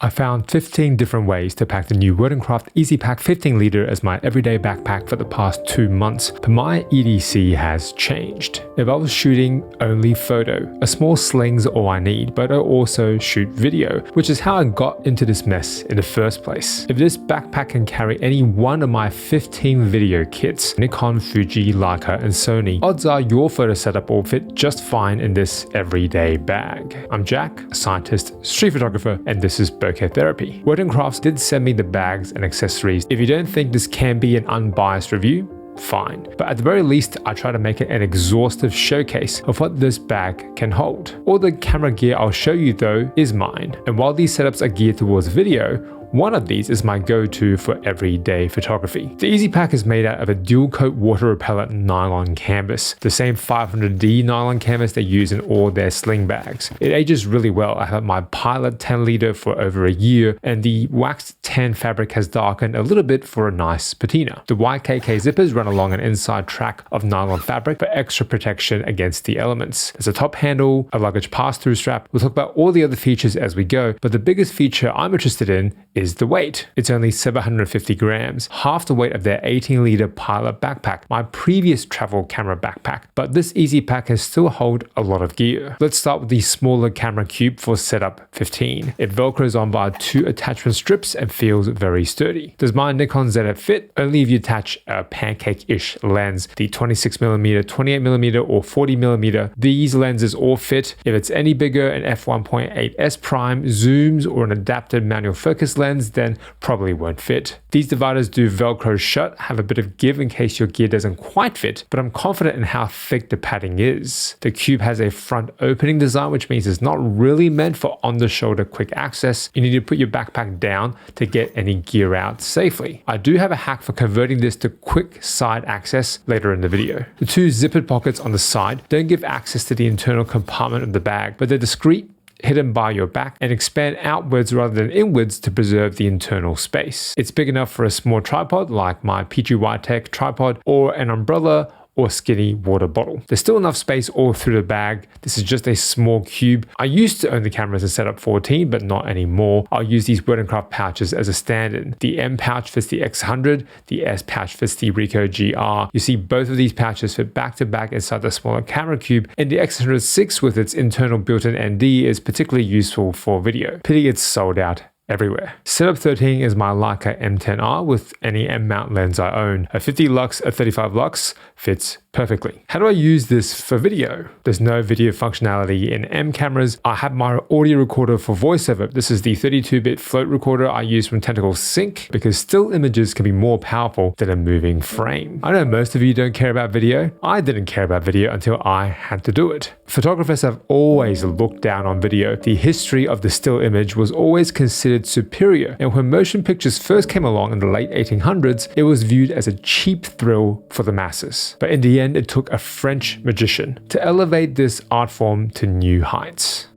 I found 15 different ways to pack the new Wordencraft EasyPack 15 litre as my everyday backpack for the past 2 months, but my EDC has changed. If I was shooting only photo, a small sling's all I need, but I also shoot video, which is how I got into this mess in the first place. If this backpack can carry any one of my 15 video kits, Nikon, Fuji, Leica, and Sony, odds are your photo setup will fit just fine in this everyday bag. I'm Jack, a scientist, street photographer, and this is Bokeh Therapy. Wordencrafts did send me the bags and accessories. If you don't think this can be an unbiased review, fine. But at the very least, I try to make it an exhaustive showcase of what this bag can hold. All the camera gear I'll show you though is mine. And while these setups are geared towards video, one of these is my go-to for everyday photography. The EasyPack is made out of a dual-coat water-repellent nylon canvas, the same 500D nylon canvas they use in all their sling bags. It ages really well. I have my Pilot 10 litre for over a year, and the waxed tan fabric has darkened a little bit for a nice patina. The YKK zippers run along an inside track of nylon fabric for extra protection against the elements. There's a top handle, a luggage pass-through strap. We'll talk about all the other features as we go, but the biggest feature I'm interested in is the weight. It's only 750 grams, half the weight of their 18 litre Pilot backpack, my previous travel camera backpack, but this EasyPack can still hold a lot of gear. Let's start with the smaller camera cube for setup 15. It velcros on by 2 attachment strips and feels very sturdy. Does my Nikon ZF fit? Only if you attach a pancake-ish lens, the 26mm, 28mm, or 40mm. These lenses all fit. If it's any bigger, an f1.8s prime, zooms, or an adapted manual focus lens, then probably won't fit. These dividers do velcro shut, have a bit of give in case your gear doesn't quite fit, but I'm confident in how thick the padding is. The cube has a front opening design, which means it's not really meant for on-the-shoulder quick access. You need to put your backpack down to get any gear out safely. I do have a hack for converting this to quick side access later in the video. The 2 zippered pockets on the side don't give access to the internal compartment of the bag, but they're discreet, hidden by your back, and expand outwards rather than inwards to preserve the internal space. It's big enough for a small tripod like my PGY Tech tripod, or an umbrella, or skinny water bottle. There's still enough space all through the bag. This is just a small cube. I used to own the cameras in setup 14, but not anymore. I'll use these Wordencraft pouches as a stand-in. The M pouch fits the X100, the S pouch fits the Ricoh GR. You see both of these pouches fit back to back inside the smaller camera cube, and the X106 with its internal built-in ND is particularly useful for video. Pity it's sold out everywhere. Setup 13 is my Leica M10R with any M mount lens I own. A 50 lux, a 35 lux fits perfectly. How do I use this for video? There's no video functionality in M cameras. I have my audio recorder for voiceover. This is the 32-bit float recorder I use from Tentacle Sync because still images can be more powerful than a moving frame. I know most of you don't care about video. I didn't care about video until I had to do it. Photographers have always looked down on video. The history of the still image was always considered superior, and when motion pictures first came along in the late 1800s, it was viewed as a cheap thrill for the masses. But in the end, it took a French magician to elevate this art form to new heights.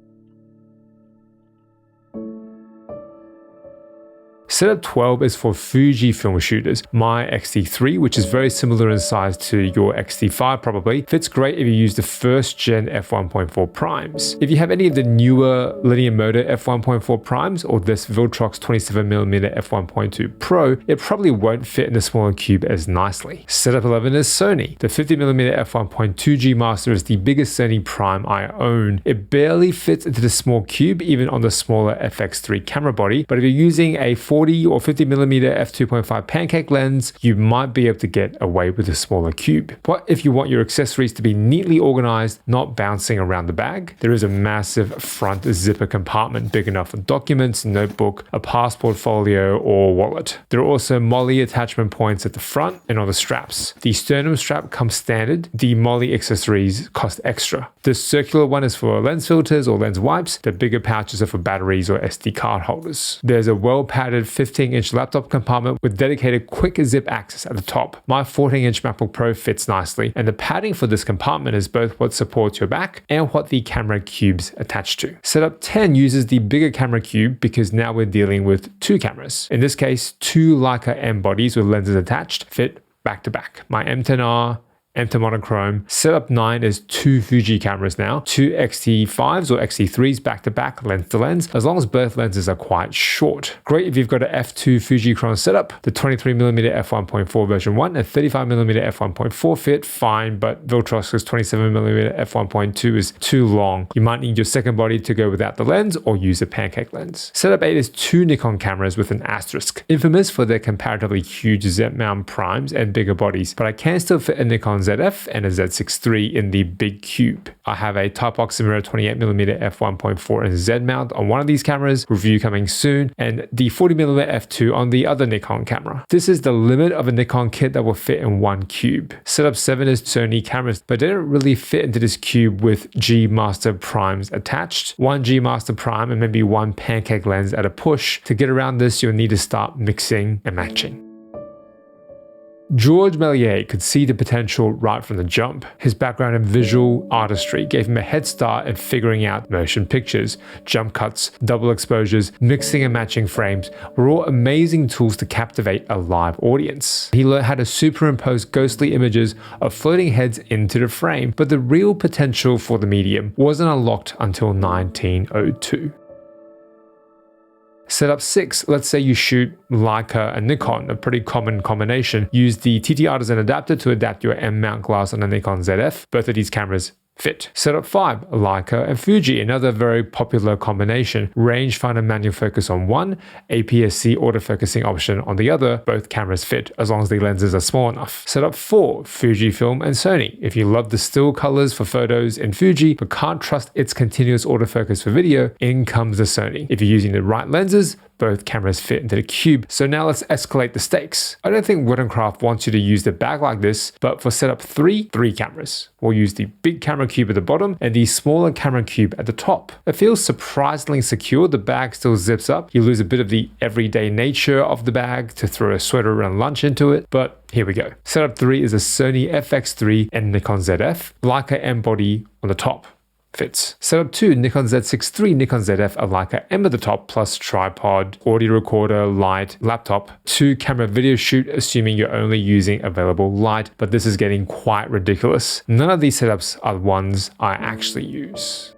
Setup 12 is for Fuji film shooters. My X-T3, which is very similar in size to your X-T5 probably, fits great if you use the first gen f1.4 primes. If you have any of the newer linear motor f1.4 primes or this Viltrox 27mm f1.2 Pro, it probably won't fit in the smaller cube as nicely. Setup 11 is Sony. The 50mm f1.2 G Master is the biggest Sony prime I own. It barely fits into the small cube even on the smaller FX3 camera body, but if you're using a 40 or 50mm f2.5 pancake lens, you might be able to get away with a smaller cube. But if you want your accessories to be neatly organized, not bouncing around the bag, there is a massive front zipper compartment big enough for documents, notebook, a passport folio, or wallet. There are also MOLLE attachment points at the front and on the straps. The sternum strap comes standard. The MOLLE accessories cost extra. The circular one is for lens filters or lens wipes. The bigger pouches are for batteries or SD card holders. There's a well-padded 15-inch laptop compartment with dedicated quick zip access at the top. My 14-inch MacBook Pro fits nicely, and the padding for this compartment is both what supports your back and what the camera cube's attached to. Setup 10 uses the bigger camera cube because now we're dealing with 2 cameras. In this case, 2 Leica M bodies with lenses attached fit back to back. My M10R, enter monochrome. Setup 9 is 2 Fuji cameras now, 2 X-T5s or X-T3s back-to-back, lens to lens, as long as both lenses are quite short. Great if you've got an f2 Fujichrome setup. The 23mm f1.4 version 1 and 35mm f1.4 fit fine, but Viltrosk's 27mm f1.2 is too long. You might need your second body to go without the lens or use a pancake lens. Setup 8 is 2 Nikon cameras with an asterisk, infamous for their comparatively huge Z-mount primes and bigger bodies, but I can still fit a Nikon ZF and a Z6 III in the big cube. I have a Type-Oxymirror 28mm f1.4 and Z mount on one of these cameras, review coming soon, and the 40mm f2 on the other Nikon camera. This is the limit of a Nikon kit that will fit in one cube. Setup 7 is Sony cameras, but they don't really fit into this cube with G Master primes attached. One G Master prime and maybe one pancake lens at a push. To get around this, you'll need to start mixing and matching. George Méliès could see the potential right from the jump. His background in visual artistry gave him a head start in figuring out motion pictures. Jump cuts, double exposures, mixing and matching frames were all amazing tools to captivate a live audience. He learned how to superimpose ghostly images of floating heads into the frame, but the real potential for the medium wasn't unlocked until 1902. Setup 6, let's say you shoot Leica and Nikon, a pretty common combination. Use the TT Artisan adapter to adapt your M-mount glass on a Nikon ZF. Both of these cameras fit. Setup 5, Leica and Fuji, another very popular combination. Rangefinder manual focus on one, APS-C autofocusing option on the other. Both cameras fit as long as the lenses are small enough. Setup 4, Fujifilm and Sony. If you love the still colors for photos in Fuji but can't trust its continuous autofocus for video, in comes the Sony. If you're using the right lenses, both cameras fit into the cube. So now let's escalate the stakes. I don't think Wood & Craft wants you to use the bag like this, but for setup 3 cameras. We'll use the big camera cube at the bottom and the smaller camera cube at the top. It feels surprisingly secure. The bag still zips up. You lose a bit of the everyday nature of the bag to throw a sweater and lunch into it, but here we go. Setup 3 is a Sony FX3 and Nikon ZF, Leica M body on the top. Fits. Setup 2, Nikon Z6 III, Nikon ZF, a Leica M at the top, plus tripod, audio recorder, light, laptop, 2 camera video shoot, assuming you're only using available light, but this is getting quite ridiculous. None of these setups are ones I actually use.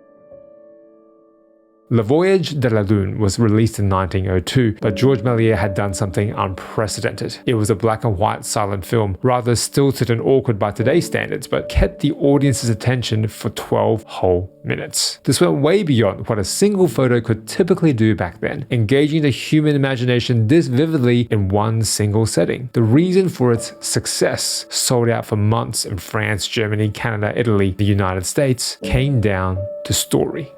Le Voyage de la Lune was released in 1902, but George Méliès had done something unprecedented. It was a black and white silent film, rather stilted and awkward by today's standards, but kept the audience's attention for 12 whole minutes. This went way beyond what a single photo could typically do back then, engaging the human imagination this vividly in one single setting. The reason for its success, sold out for months in France, Germany, Canada, Italy, the United States, came down to story.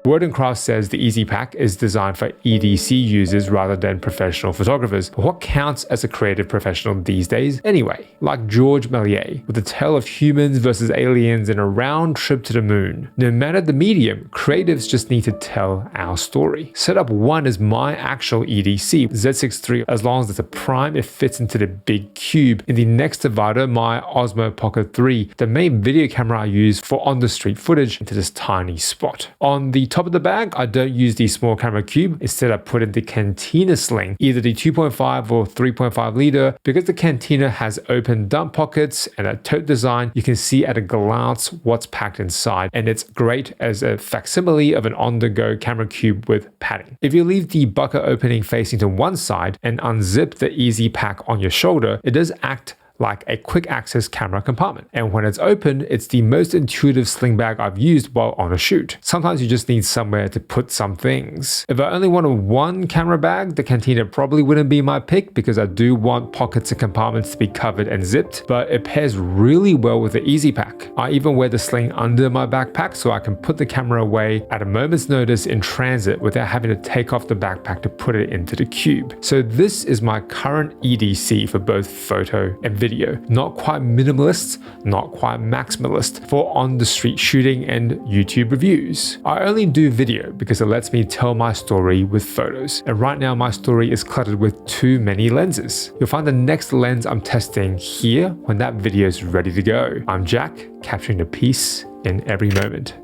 Wood & Craft says the EasyPack is designed for EDC users rather than professional photographers. But what counts as a creative professional these days anyway? Like George Méliès, with a tale of humans versus aliens and a round trip to the moon. No matter the medium, creatives just need to tell our story. Setup 1 is my actual EDC, Z6 III. As long as it's a prime, it fits into the big cube. In the next divider, my Osmo Pocket 3, the main video camera I use for on-the-street footage, into this tiny spot. On the top of the bag, I don't use the small camera cube. Instead, I put in the Cantina sling, either the 2.5 or 3.5 liter. Because the Cantina has open dump pockets and a tote design, you can see at a glance what's packed inside, and it's great as a facsimile of an on-the-go camera cube with padding. If you leave the bucket opening facing to one side and unzip the EasyPack on your shoulder, it does act like a quick access camera compartment. And when it's open, it's the most intuitive sling bag I've used while on a shoot. Sometimes you just need somewhere to put some things. If I only wanted one camera bag, the Cantina probably wouldn't be my pick because I do want pockets and compartments to be covered and zipped, but it pairs really well with the EasyPack. I even wear the sling under my backpack so I can put the camera away at a moment's notice in transit without having to take off the backpack to put it into the cube. So this is my current EDC for both photo and video. Not quite minimalist, not quite maximalist for on-the-street shooting and YouTube reviews. I only do video because it lets me tell my story with photos. And right now my story is cluttered with too many lenses. You'll find the next lens I'm testing here when that video is ready to go. I'm Jack, capturing the peace in every moment.